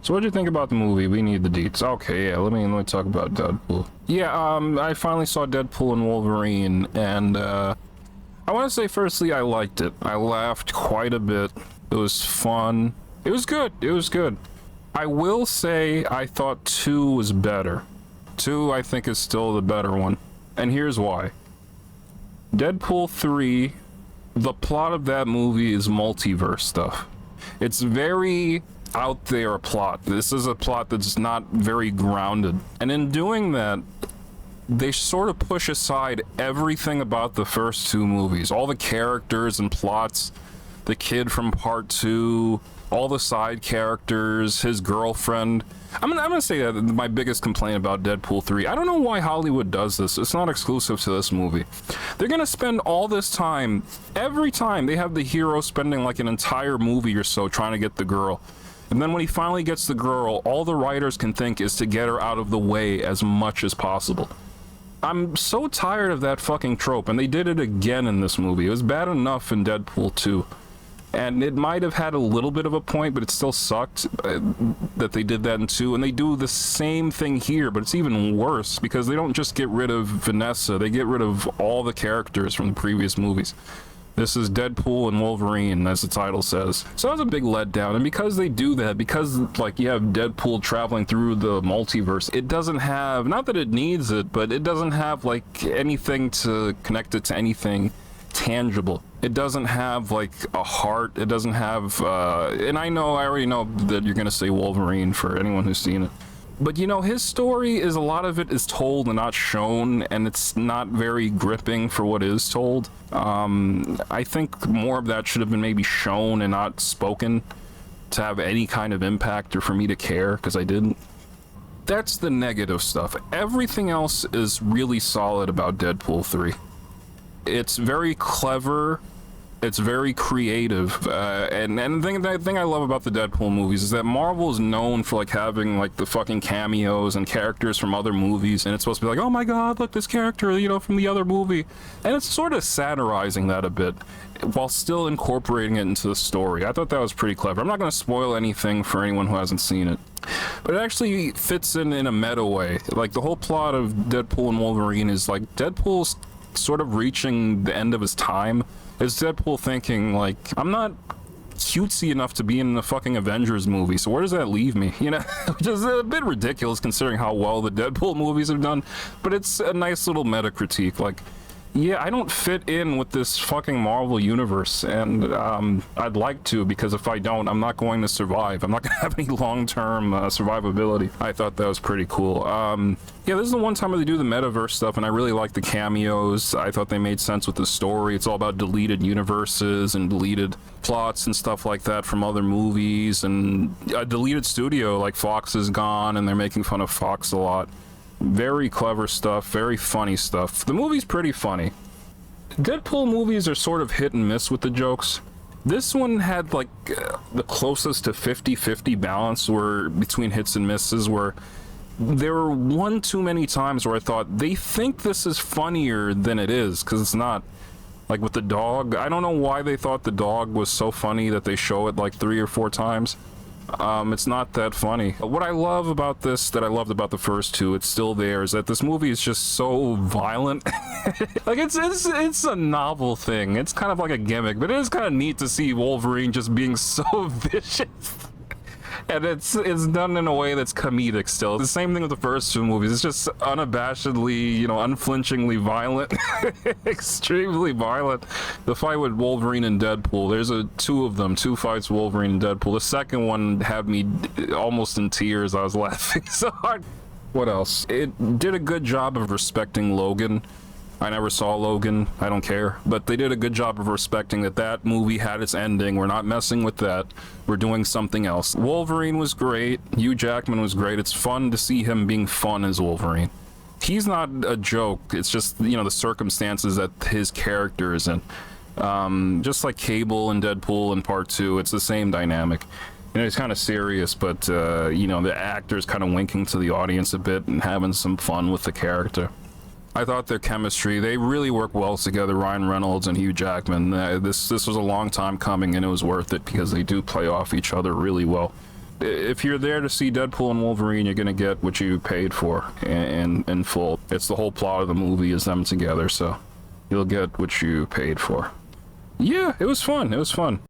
So what do you think about the movie? We need the deets. Okay, yeah, let me talk about Deadpool. Yeah, I finally saw Deadpool and Wolverine, and I want to say firstly I liked it. I laughed quite a bit. It was fun. It was good. It was good. I will say I thought 2 was better. 2 I think is still the better one. And here's why. Deadpool 3, the plot of that movie is multiverse stuff. It's very out there plot. This is a plot that's not very grounded. And in doing that, they sort of push aside everything about the first 2 movies. All the characters and plots, the kid from part 2, all the side characters, his girlfriend. I'm gonna say that my biggest complaint about Deadpool 3, I don't know why Hollywood does this. It's not exclusive to this movie. They're gonna spend all this time, every time they have the hero spending like an entire movie or so trying to get the girl. And then when he finally gets the girl, all the writers can think is to get her out of the way as much as possible. I'm so tired of that fucking trope, and they did it again in this movie. It was bad enough in Deadpool 2. And it might have had a little bit of a point, but it still sucked that they did that in 2. And they do the same thing here, but it's even worse because they don't just get rid of Vanessa. They get rid of all the characters from the previous movies. This is Deadpool and Wolverine, as the title says. So that was a big letdown. And because they do that, because like you have Deadpool traveling through the multiverse, it doesn't have, not that it needs it, but it doesn't have like anything to connect it to anything tangible. It doesn't have like a heart. It doesn't have and I already know that you're gonna say Wolverine for anyone who's seen it, but you know, his story is, a lot of it is told and not shown, and it's not very gripping for what is told. I think more of that should have been maybe shown and not spoken to have any kind of impact or for me to care, because I didn't. That's the negative stuff. Everything else is really solid about Deadpool 3. It's very clever, it's very creative, and the thing I love about the Deadpool movies is that Marvel is known for like having like the fucking cameos and characters from other movies, and it's supposed to be like, oh my god, look, this character, you know, from the other movie, and it's sort of satirizing that a bit while still incorporating it into the story. I thought that was pretty clever. I'm not going to spoil anything for anyone who hasn't seen it, but it actually fits in a meta way. Like the whole plot of Deadpool and Wolverine is like Deadpool's sort of reaching the end of his time. Is Deadpool thinking like, I'm not cutesy enough to be in the fucking Avengers movie, so where does that leave me, you know? Which is a bit ridiculous considering how well the Deadpool movies have done, but it's a nice little meta critique. Like, yeah, I don't fit in with this fucking Marvel universe, and I'd like to, because if I don't, I'm not going to survive. I'm not going to have any long-term survivability. I thought that was pretty cool. Yeah, this is the one time where they do the metaverse stuff, and I really like the cameos. I thought they made sense with the story. It's all about deleted universes and deleted plots and stuff like that from other movies, and a deleted studio, like Fox is gone, and they're making fun of Fox a lot. Very clever stuff, very funny stuff. The movie's pretty funny. Deadpool movies are sort of hit and miss with the jokes. This one had like the closest to 50-50 balance where between hits and misses, where there were one too many times where I thought they think this is funnier than it is, because it's not. Like with the dog, I don't know why they thought the dog was so funny that they show it like 3 or 4 times. It's not that funny. What I love about this, that I loved about the first 2, it's still there, is that this movie is just so violent. Like it's a novel thing. It's kind of like a gimmick, but it is kind of neat to see Wolverine just being so vicious. And it's done in a way that's comedic still. The same thing with the first 2 movies. It's just unabashedly, you know, unflinchingly violent. Extremely violent. The fight with Wolverine and Deadpool, there's 2 of them, 2 fights with Wolverine and Deadpool. The second one had me almost in tears. I was laughing so hard. What else? It did a good job of respecting Logan. I never saw Logan, I don't care, but they did a good job of respecting that movie had its ending. We're not messing with that. We're doing something else. Wolverine was great. Hugh Jackman was great. It's fun to see him being fun as Wolverine. He's not a joke. It's just, you know, the circumstances that his character is in. Just like Cable and Deadpool in part 2, it's the same dynamic. You know, it's kind of serious, but, you know, the actor's kind of winking to the audience a bit and having some fun with the character. I thought their chemistry, they really work well together, Ryan Reynolds and Hugh Jackman. This was a long time coming, and it was worth it because they do play off each other really well. if you're there to see Deadpool and Wolverine, you're gonna get what you paid for in full. It's the whole plot of the movie is them together, so you'll get what you paid for. Yeah, it was fun. It was fun.